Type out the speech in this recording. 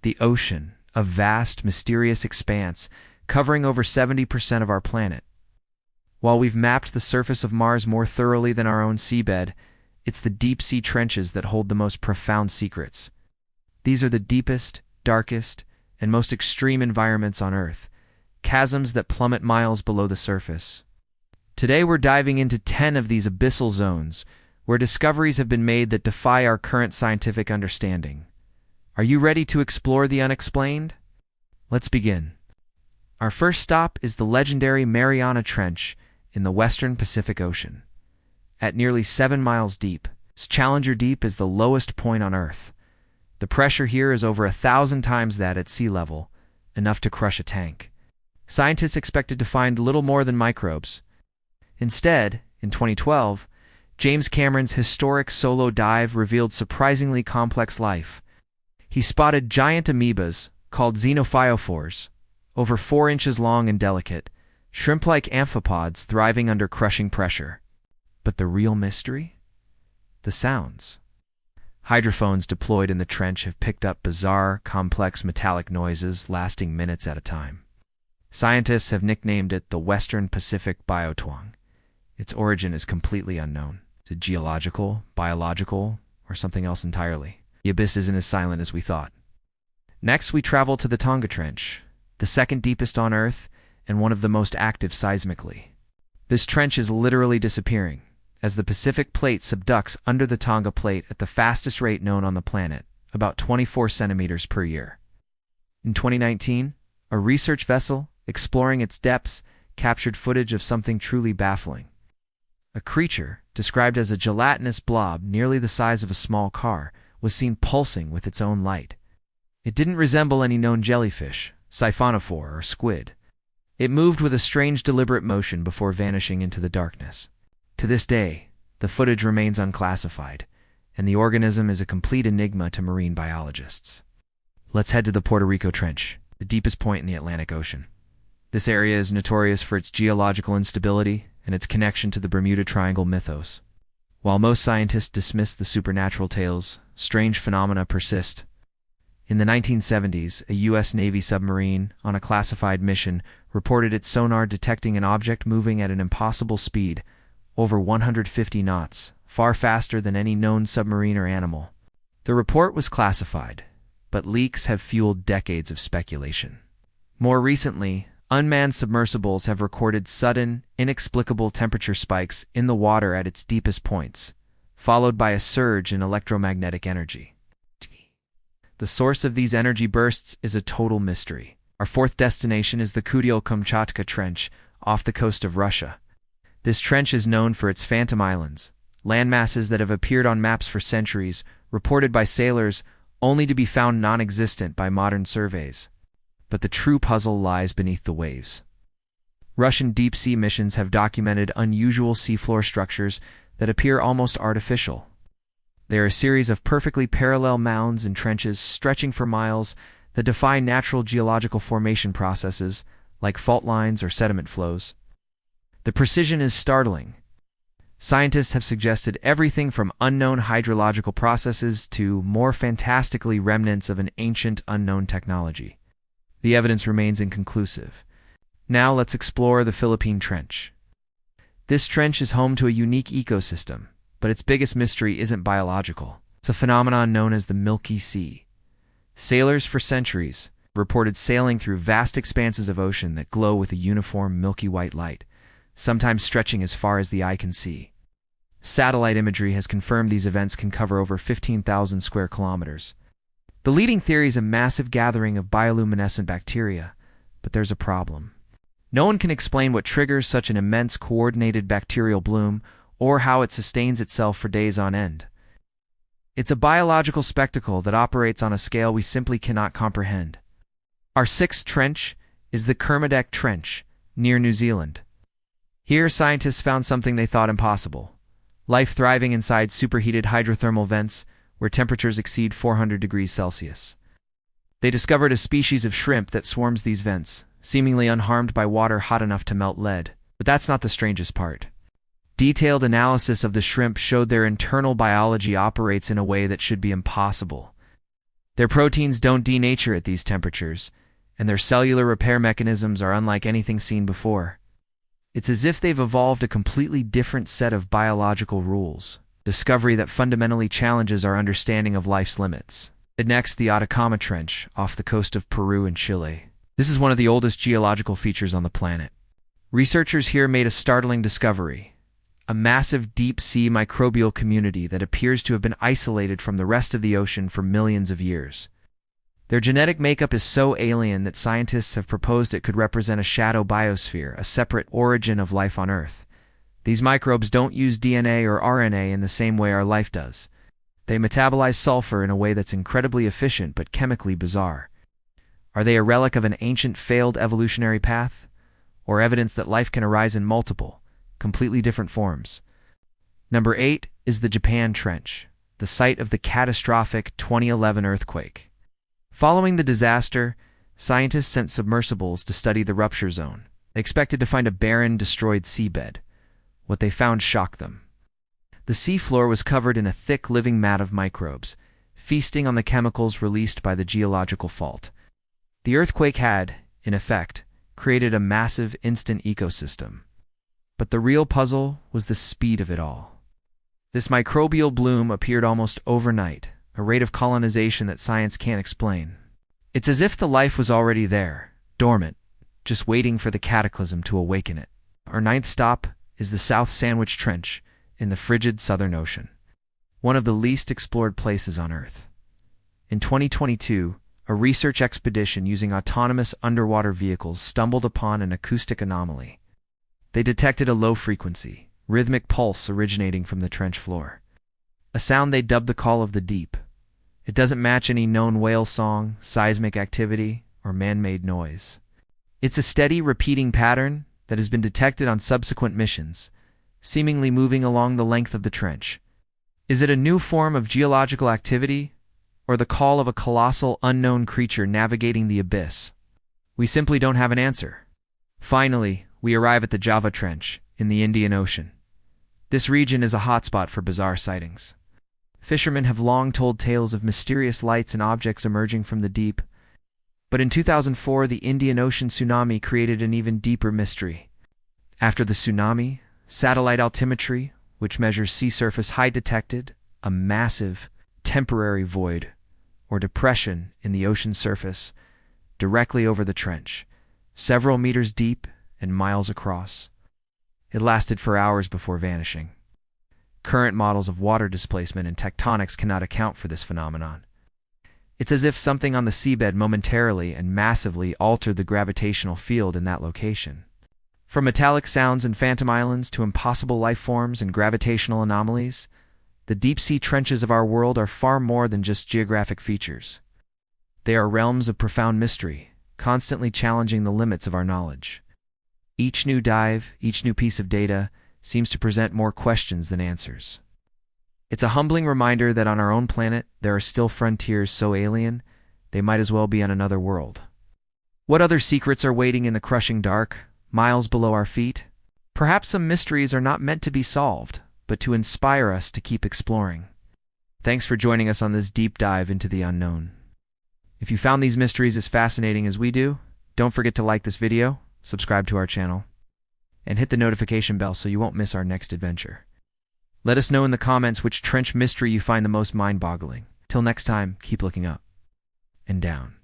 The ocean, a vast, mysterious expanse, covering over 70% of our planet. While we've mapped the surface of Mars more thoroughly than our own seabed, it's the deep-sea trenches that hold the most profound secrets. These are the deepest, darkest, and most extreme environments on Earth, chasms that plummet miles below the surface. Today we're diving into 10 of these abyssal zones, where discoveries have been made that defy our current scientific understanding. Are you ready to explore the unexplained? Let's begin. Our first stop is the legendary Mariana Trench in the western Pacific Ocean. At nearly 7 miles deep, Challenger Deep is the lowest point on Earth. The pressure here is over 1,000 times that at sea level, enough to crush a tank. Scientists expected to find little more than microbes. Instead, in 2012, James Cameron's historic solo dive revealed surprisingly complex life. He spotted giant amoebas, called xenophyophores, over 4 inches long and delicate, shrimp-like amphipods thriving under crushing pressure. But the real mystery? The sounds. Hydrophones deployed in the trench have picked up bizarre, complex metallic noises lasting minutes at a time. Scientists have nicknamed it the Western Pacific Biotwang. Its origin is completely unknown. Is it geological, biological, or something else entirely? The abyss isn't as silent as we thought. Next, we travel to the Tonga Trench, the second deepest on Earth and one of the most active seismically. This trench is literally disappearing, as the Pacific Plate subducts under the Tonga Plate at the fastest rate known on the planet, about 24 centimeters per year. In 2019, a research vessel, exploring its depths, captured footage of something truly baffling. A creature, described as a gelatinous blob nearly the size of a small car, was seen pulsing with its own light. It didn't resemble any known jellyfish, siphonophore, or squid. It moved with a strange deliberate motion before vanishing into the darkness. To this day, the footage remains unclassified, and the organism is a complete enigma to marine biologists. Let's head to the Puerto Rico Trench, the deepest point in the Atlantic Ocean. This area is notorious for its geological instability and its connection to the Bermuda Triangle mythos. While most scientists dismiss the supernatural tales, strange phenomena persist. In the 1970s, a U.S. Navy submarine, on a classified mission, reported its sonar detecting an object moving at an impossible speed, over 150 knots, far faster than any known submarine or animal. The report was classified, but leaks have fueled decades of speculation. More recently, unmanned submersibles have recorded sudden, inexplicable temperature spikes in the water at its deepest points, followed by a surge in electromagnetic energy. The source of these energy bursts is a total mystery. Our fourth destination is the Kuryl-Kamchatka Trench, off the coast of Russia. This trench is known for its phantom islands, landmasses that have appeared on maps for centuries, reported by sailors, only to be found non-existent by modern surveys. But the true puzzle lies beneath the waves. Russian deep-sea missions have documented unusual seafloor structures that appear almost artificial. They are a series of perfectly parallel mounds and trenches stretching for miles that defy natural geological formation processes, like fault lines or sediment flows. The precision is startling. Scientists have suggested everything from unknown hydrological processes to, more fantastically, remnants of an ancient, unknown technology. The evidence remains inconclusive. Now let's explore the Philippine Trench. This trench is home to a unique ecosystem, but its biggest mystery isn't biological. It's a phenomenon known as the Milky Sea. Sailors for centuries reported sailing through vast expanses of ocean that glow with a uniform milky white light, sometimes stretching as far as the eye can see. Satellite imagery has confirmed these events can cover over 15,000 square kilometers. The leading theory is a massive gathering of bioluminescent bacteria, but there's a problem. No one can explain what triggers such an immense coordinated bacterial bloom or how it sustains itself for days on end. It's a biological spectacle that operates on a scale we simply cannot comprehend. Our sixth trench is the Kermadec Trench, near New Zealand. Here, scientists found something they thought impossible: life thriving inside superheated hydrothermal vents where temperatures exceed 400 degrees Celsius. They discovered a species of shrimp that swarms these vents, seemingly unharmed by water hot enough to melt lead. But that's not the strangest part. Detailed analysis of the shrimp showed their internal biology operates in a way that should be impossible. Their proteins don't denature at these temperatures, and their cellular repair mechanisms are unlike anything seen before. It's as if they've evolved a completely different set of biological rules, discovery that fundamentally challenges our understanding of life's limits. Next, the Atacama Trench, off the coast of Peru and Chile. This is one of the oldest geological features on the planet. Researchers here made a startling discovery: a massive deep-sea microbial community that appears to have been isolated from the rest of the ocean for millions of years. Their genetic makeup is so alien that scientists have proposed it could represent a shadow biosphere, a separate origin of life on Earth. These microbes don't use DNA or RNA in the same way our life does. They metabolize sulfur in a way that's incredibly efficient but chemically bizarre. Are they a relic of an ancient failed evolutionary path? Or evidence that life can arise in multiple, completely different forms? Number 8 is the Japan Trench, the site of the catastrophic 2011 earthquake. Following the disaster, scientists sent submersibles to study the rupture zone. They expected to find a barren, destroyed seabed. What they found shocked them. The seafloor was covered in a thick living mat of microbes, feasting on the chemicals released by the geological fault. The earthquake had, in effect, created a massive instant ecosystem. But the real puzzle was the speed of it all. This microbial bloom appeared almost overnight, a rate of colonization that science can't explain. It's as if the life was already there, dormant, just waiting for the cataclysm to awaken it. Our 9th stop is the South Sandwich Trench in the frigid Southern Ocean, one of the least explored places on Earth. In 2022, a research expedition using autonomous underwater vehicles stumbled upon an acoustic anomaly. They detected a low-frequency, rhythmic pulse originating from the trench floor, a sound they dubbed the call of the deep. It doesn't match any known whale song, seismic activity, or man-made noise. It's a steady, repeating pattern that has been detected on subsequent missions, seemingly moving along the length of the trench. Is it a new form of geological activity, or the call of a colossal, unknown creature navigating the abyss? We simply don't have an answer. Finally, we arrive at the Java Trench in the Indian Ocean. This region is a hotspot for bizarre sightings. Fishermen have long told tales of mysterious lights and objects emerging from the deep. But in 2004, the Indian Ocean tsunami created an even deeper mystery. After the tsunami, satellite altimetry, which measures sea surface height, detected a massive, temporary void, or depression in the ocean surface, directly over the trench, several meters deep and miles across. It lasted for hours before vanishing. Current models of water displacement and tectonics cannot account for this phenomenon. It's as if something on the seabed momentarily and massively altered the gravitational field in that location. From metallic sounds in phantom islands to impossible life forms and gravitational anomalies, the deep-sea trenches of our world are far more than just geographic features. They are realms of profound mystery, constantly challenging the limits of our knowledge. Each new dive, each new piece of data, seems to present more questions than answers. It's a humbling reminder that on our own planet, there are still frontiers so alien, they might as well be on another world. What other secrets are waiting in the crushing dark, miles below our feet? Perhaps some mysteries are not meant to be solved, but to inspire us to keep exploring. Thanks for joining us on this deep dive into the unknown. If you found these mysteries as fascinating as we do, don't forget to like this video, subscribe to our channel, and hit the notification bell so you won't miss our next adventure. Let us know in the comments which trench mystery you find the most mind-boggling. Till next time, keep looking up and down.